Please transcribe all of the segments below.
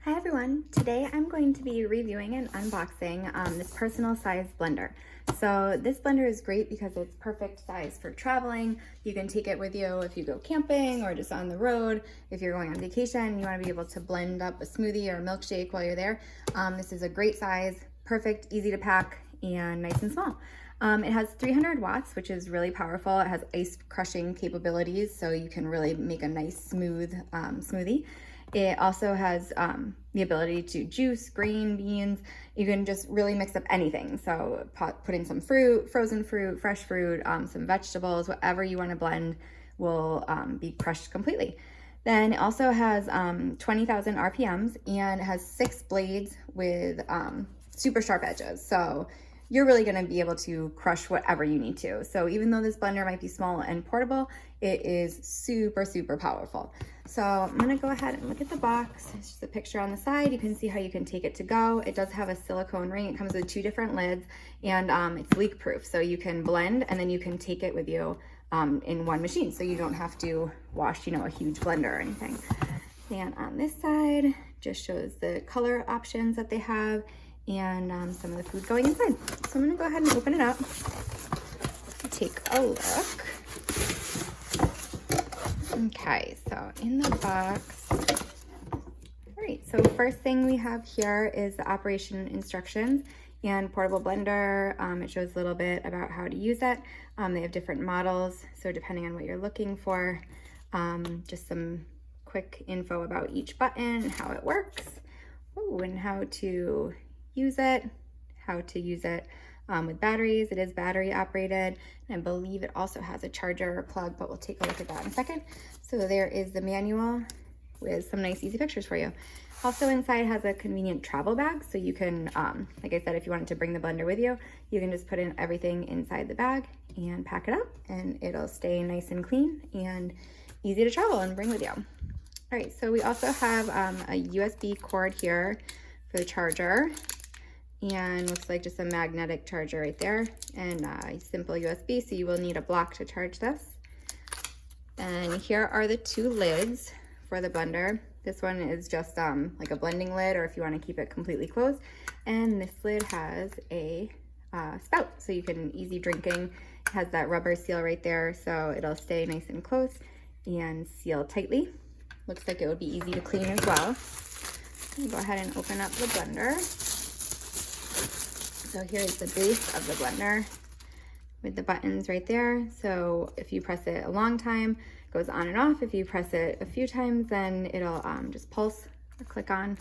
Hi everyone, today I'm going to be reviewing and unboxing this personal size blender. So this blender is great because it's perfect size for traveling. You can take it with you if you go camping or just on the road. If you're going on vacation, you want to be able to blend up a smoothie or a milkshake while you're there. This is a great size, perfect, easy to pack, and nice and small. It has 300 watts, which is really powerful. It has ice crushing capabilities, so you can really make a nice smooth smoothie. It also has the ability to juice green beans. You can just really mix up anything. So put in some fruit, frozen fruit, fresh fruit, some vegetables, whatever you want to blend will be crushed completely. Then it also has 20,000 RPMs and it has 6 blades with super sharp edges. So you're really going to be able to crush whatever you need to. So even though this blender might be small and portable, it is super, super powerful. So I'm going to go ahead and look at the box. It's just a picture on the side. You can see how you can take it to go. It does have a silicone ring. It comes with 2 different lids and it's leak proof. So you can blend and then you can take it with you in one machine. So you don't have to wash, a huge blender or anything. And on this side, just shows the color options that they have and some of the food going inside. So I'm gonna go ahead and open it up, take a look. Okay, so in the box, all right, so first thing we have here is the operation instructions and portable blender. It shows a little bit about how to use it. They have different models, so depending on what you're looking for, just some quick info about each button and how it works. Oh, and how to use it, with batteries. It is battery operated, and I believe it also has a charger or plug, but we'll take a look at that in a second. So there is the manual with some nice easy pictures for you. Also inside has a convenient travel bag, so you can, like I said, if you wanted to bring the blender with you, you can just put in everything inside the bag and pack it up, and it'll stay nice and clean and easy to travel and bring with you. All right, so we also have a USB cord here for the charger, and looks like just a magnetic charger right there, and a simple USB, so you will need a block to charge this. And here are the 2 lids for the blender. This one is just like a blending lid, or if you want to keep it completely closed. And this lid has a spout, so you can easy drinking. It has that rubber seal right there, so it'll stay nice and close and seal tightly. Looks like it would be easy to clean as well. Go ahead and open up the blender. So here's the base of the blender with the buttons right there. So if you press it a long time, it goes on and off. If you press it a few times, then it'll just pulse or click on.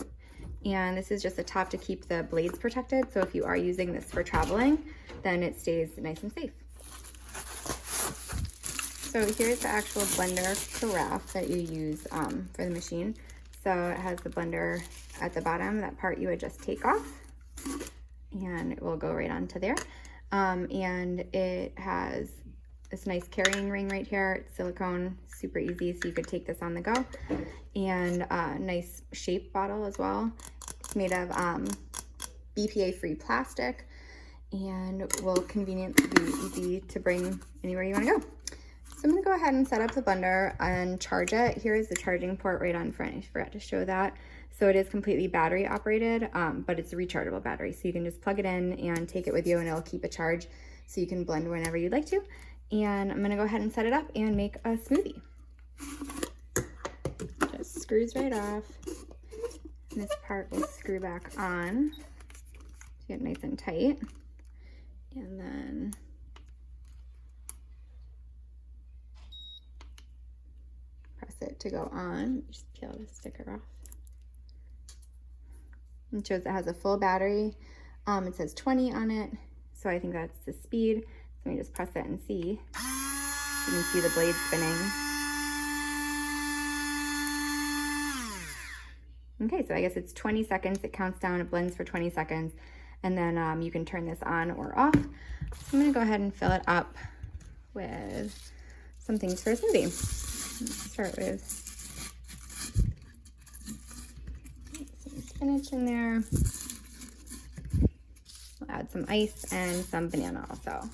And this is just a top to keep the blades protected. So if you are using this for traveling, then it stays nice and safe. So here's the actual blender carafe that you use for the machine. So it has the blender at the bottom. That part you would just take off, and it will go right onto there. And it has this nice carrying ring right here. It's silicone, super easy, so you could take this on the go. And a nice shape bottle as well. It's made of BPA-free plastic and will conveniently be easy to bring anywhere you want to go. So I'm going to go ahead and set up the blender and charge it. Here is the charging port right on front. I forgot to show that. So it is completely battery operated, but it's a rechargeable battery. So you can just plug it in and take it with you, and it'll keep a charge so you can blend whenever you'd like to. And I'm going to go ahead and set it up and make a smoothie. Just screws right off. And this part will screw back on to get nice and tight. And then press it to go on. Just peel the sticker off. It shows it has a full battery. It says 20 on it, so I think that's the speed. So let me just press it and see. You can see the blade spinning. Okay, so I guess it's 20 seconds. It counts down, it blends for 20 seconds, and then you can turn this on or off. So I'm gonna go ahead and fill it up with some things for a smoothie. Let's start with some spinach in there. We'll add some ice and some banana also.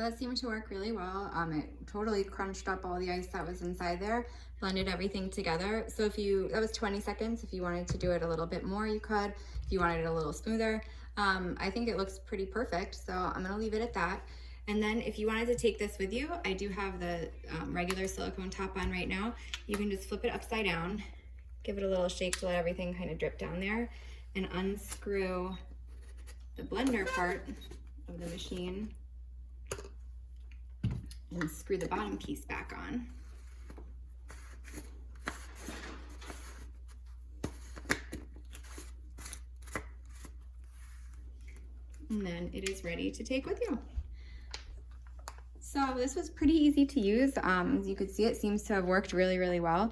that seemed to work really well. It totally crunched up all the ice that was inside there, blended everything together. So that was 20 seconds. If you wanted to do it a little bit more, you could. If you wanted it a little smoother. I think it looks pretty perfect, so I'm gonna leave it at that. And then if you wanted to take this with you, I do have the regular silicone top on right now. You can just flip it upside down, give it a little shake to let everything kind of drip down there, and unscrew the blender part of the machine and screw the bottom piece back on. And then it is ready to take with you. So this was pretty easy to use. As you could see, it seems to have worked really, really well.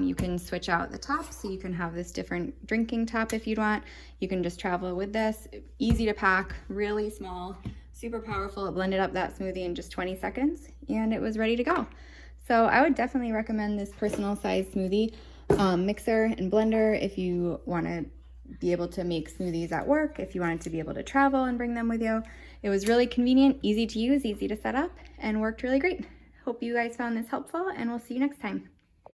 You can switch out the top, so you can have this different drinking top if you'd want. You can just travel with this. Easy to pack, really small, super powerful. It blended up that smoothie in just 20 seconds and it was ready to go. So I would definitely recommend this personal size smoothie mixer and blender if you want to be able to make smoothies at work, if you wanted to be able to travel and bring them with you. It was really convenient, easy to use, easy to set up, and worked really great. Hope you guys found this helpful, and we'll see you next time.